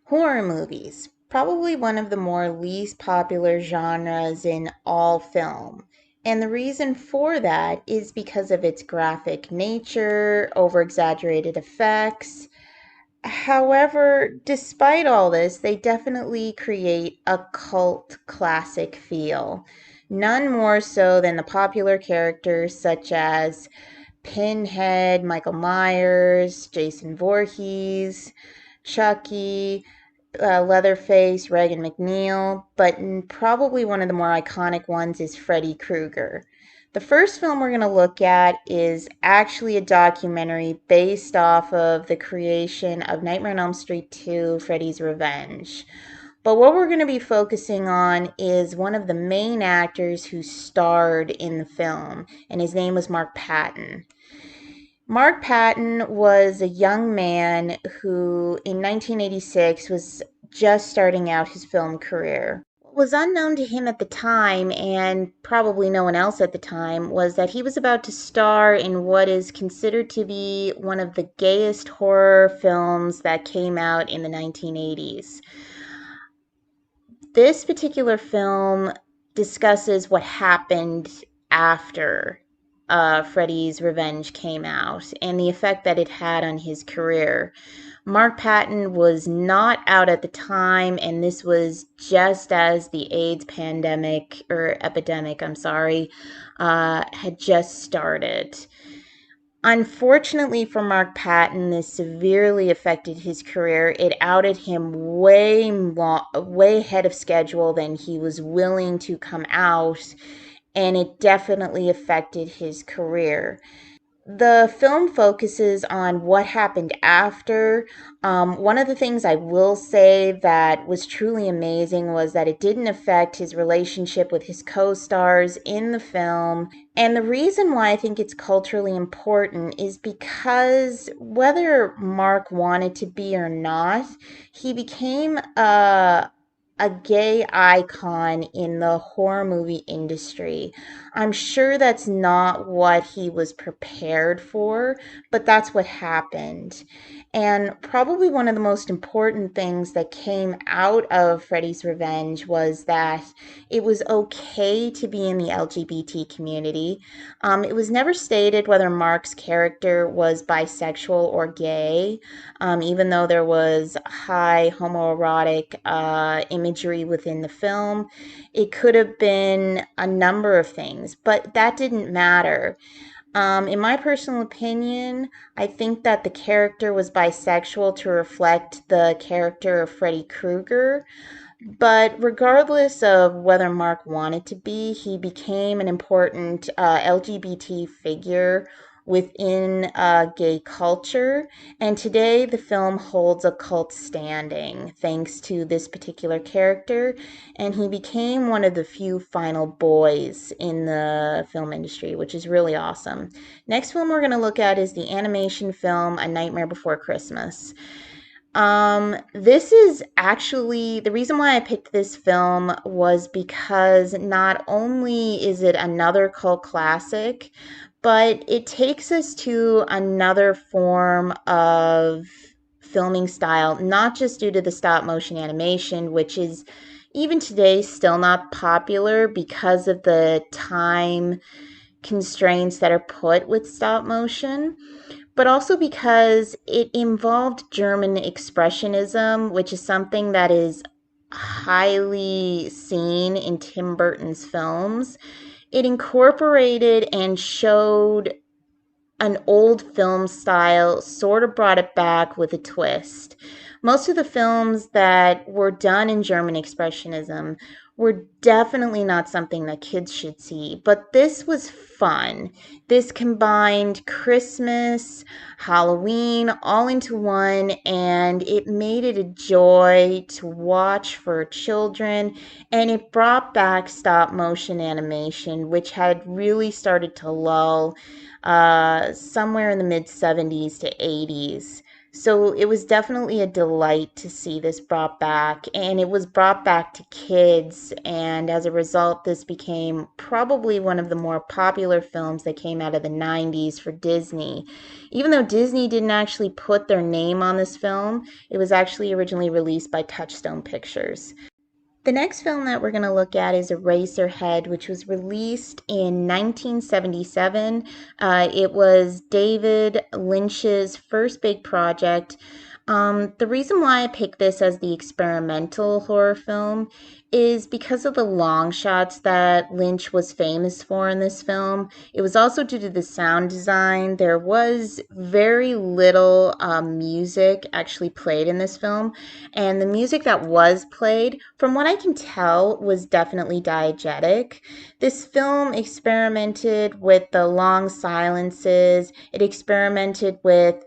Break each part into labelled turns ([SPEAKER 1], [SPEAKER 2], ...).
[SPEAKER 1] Horror movies, probably one of the more least popular genres in all film. And the reason for that is because of its graphic nature, over exaggerated effects. However, despite all this, they definitely create a cult classic feel. None more so than the popular characters such as Pinhead, Michael Myers, Jason Voorhees, Chucky, Leatherface, Reagan McNeil, but probably one of the more iconic ones is Freddy Krueger. The first film we're going to look at is actually a documentary based off of the creation of Nightmare on Elm Street 2, Freddy's Revenge. But what we're going to be focusing on is one of the main actors who starred in the film, and his name was Mark Patton. Mark Patton was a young man who, in 1986, was just starting out his film career. What was unknown to him at the time, and probably no one else at the time, was that he was about to star in what is considered to be one of the gayest horror films that came out in the 1980s. This particular film discusses what happened after Freddys Revenge came out and the effect that it had on his career. Mark Patton was not out at the time, and this was just as the AIDS pandemic, or epidemic, I'm sorry, had just started. Unfortunately for Mark Patton, this severely affected his career. It outed him way ahead of schedule than he was willing to come out, and it definitely affected his career. The film focuses on what happened after. One of the things I will say that was truly amazing was that it didn't affect his relationship with his co stars in the film. And the reason why I think it's culturally important is because whether Mark wanted to be or not, he became a gay icon in the horror movie industry. I'm sure that's not what he was prepared for, but that's what happened. And probably one of the most important things that came out of Freddy's Revenge was that it was okay to be in the LGBT community. It was never stated whether Mark's character was bisexual or gay, even though there was high homoerotic imagery within the film. It could have been a number of things, but that didn't matter. In my personal opinion, I think that the character was bisexual to reflect the character of Freddy Krueger. But regardless of whether Mark wanted to be, he became an important LGBT figure within gay culture. And today, the film holds a cult standing thanks to this particular character. And he became one of the few final boys in the film industry, which is really awesome. Next film we're going to look at is the animation film A Nightmare Before Christmas. This is actually the reason why I picked this film was because not only is it another cult classic, but it takes us to another form of filming style, not just due to the stop motion animation, which is even today still not popular because of the time constraints that are put with stop motion, but also because it involved German expressionism, which is something that is highly seen in Tim Burton's films. It incorporated and showed an old film style, sort of brought it back with a twist. Most of the films that were done in German Expressionism were definitely not something that kids should see, but this was fun. This combined Christmas, Halloween, all into one, and it made it a joy to watch for children, and it brought back stop motion animation, which had really started to lull somewhere in the mid 70s to 80s. So it was definitely a delight to see this brought back, and it was brought back to kids. And as a result, this became probably one of the more popular films that came out of the 90s for Disney. Even though Disney didn't actually put their name on this film, it was actually originally released by Touchstone Pictures. The next film that we're going to look at is Eraserhead, which was released in 1977. It was David Lynch's first big project. The reason why I picked this as the experimental horror film is because of the long shots that Lynch was famous for in this film. It was also due to the sound design. There was very little music actually played in this film, and the music that was played, from what I can tell, was definitely diegetic. This film experimented with the long silences, it experimented with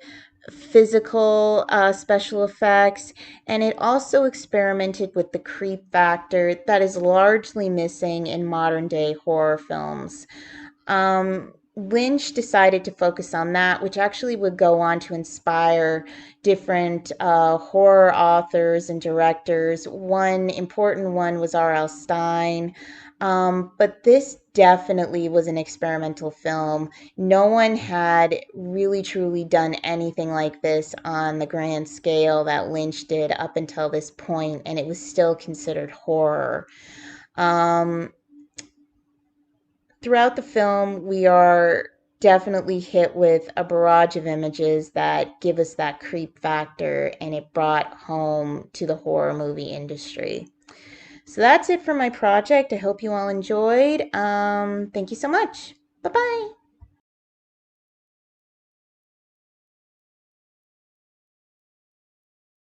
[SPEAKER 1] physical special effects, and it also experimented with the creep factor that is largely missing in modern day horror films. Lynch decided to focus on that, which actually would go on to inspire different horror authors and directors. One important one was R.L. Stine. But this definitely was an experimental film. No one had really truly done anything like this on the grand scale that Lynch did up until this point, and it was still considered horror. Um, Throughout the film, we are definitely hit with a barrage of images that give us that creep factor, and it brought home to the horror movie industry. So that's it for my project. I hope you all enjoyed. Thank you so much. Bye bye.